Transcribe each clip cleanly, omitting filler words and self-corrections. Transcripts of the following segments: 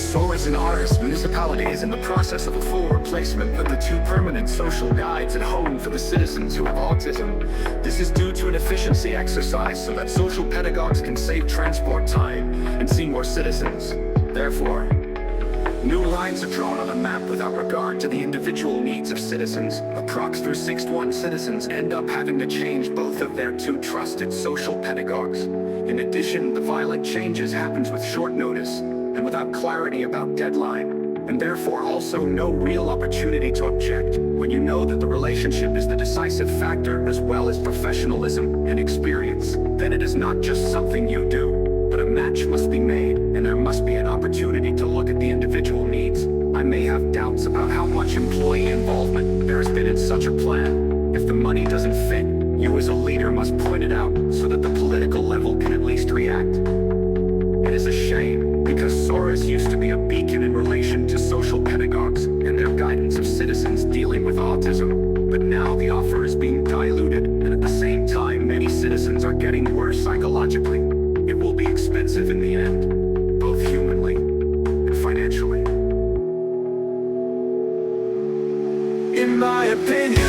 SORAS in Aarhus municipality is in the process of a full replacement of the 2 permanent social guides at home for the citizens who have autism. This is due to an efficiency exercise so that social pedagogues can save transport time and see more citizens. Therefore, new lines are drawn on a map without regard to the individual needs of citizens. Approx through 6th citizens end up having to change both of their 2 trusted social pedagogues. In addition, the violent changes happens with short notice and without clarity about deadline, and therefore also no real opportunity to object when you know that the relationship is the decisive factor as well as professionalism and experience. Then it is not just something you do, but a match must be made, and there must be an opportunity to look at the individual needs. I may have doubts about how much employee involvement there has been in such a plan. If the money doesn't fit, you as a leader must point it out so that the political level can at least react. It is a shame, because SORAS used to be a beacon in relation to social pedagogues and their guidance of citizens dealing with autism. But now the offer is being diluted, and at the same time many citizens are getting worse psychologically. It will be expensive in the end, both humanly and financially. In my opinion,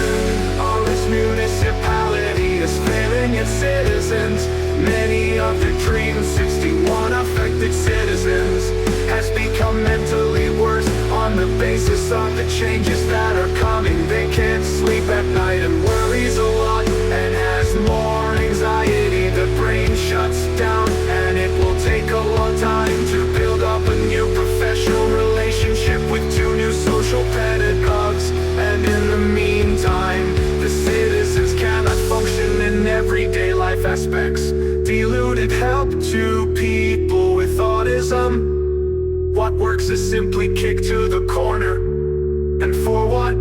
Aarhus municipality is failing its citizens. Many of their dreams, 61 affected citizens, has become mentally worse on the basis of the changes that are coming. They can't sleep at night and worries a lot and has more anxiety. The brain shuts down and it will take a long time to build up a new professional relationship with 2 new social pedagogues. And in the meantime, the citizens cannot function in everyday life aspects. Diluted help to people with autism. What works is simply kicked to the corner. And for what?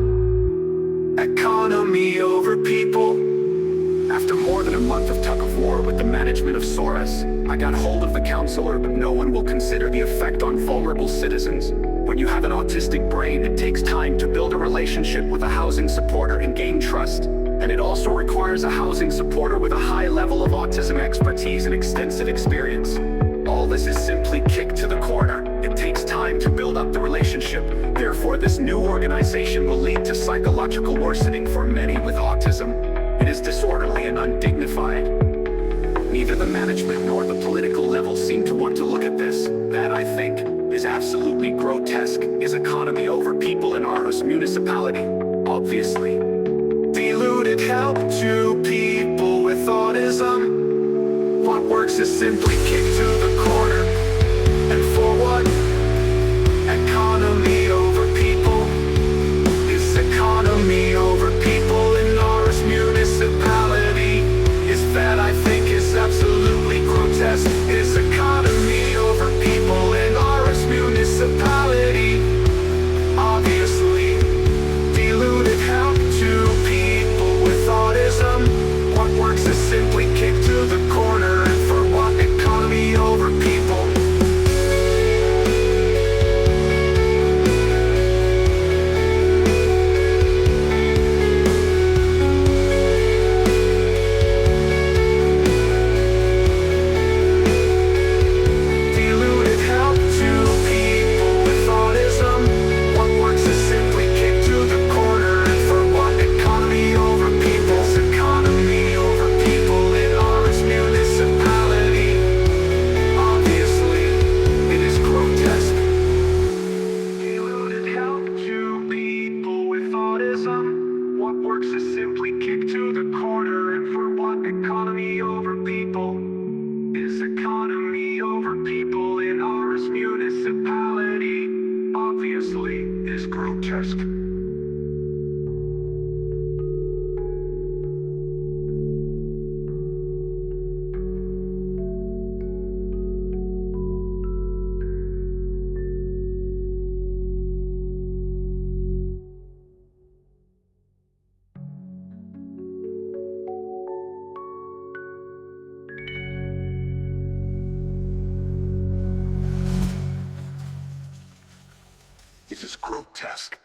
Economy over people. After more than a month of tug of war with the management of SORAS, I got hold of the counselor, but no one will consider the effect on vulnerable citizens. When you have an autistic brain, it takes time to build a relationship with a housing supporter and gain trust. And it also requires a housing supporter with a high level of autism expertise and extensive experience. All this is simply kicked to the corner. It takes time to build up the relationship. Therefore, this new organization will lead to psychological worsening for many with autism. It is disorderly and undignified. Neither the management nor the political level seem to want to look at this. That, I think, is absolutely grotesque. Is economy over people in Aarhus municipality? Obviously. Diluted help to people with autism. What works is simply kicked to the corner. And for what? Economy over people. Is economy over people in Aarhus municipality? Is that, I think, is absolutely grotesque. Is economy over people in Aarhus municipality? Obviously. Diluted help to autism. What works is simply kicked to the corner. And for what? Economy over people. Diluted help to people with autism. What works is simply kicked to the corner. And for what? Economy over people. Economy over people in Aarhus municipality. Obviously, it is grotesque. Diluted help to people with autism. What works is simply kicked to the corner. And for what? Economy over people. Is economy over people in Aarhus municipality. Obviously, it is grotesque. It is grotesque.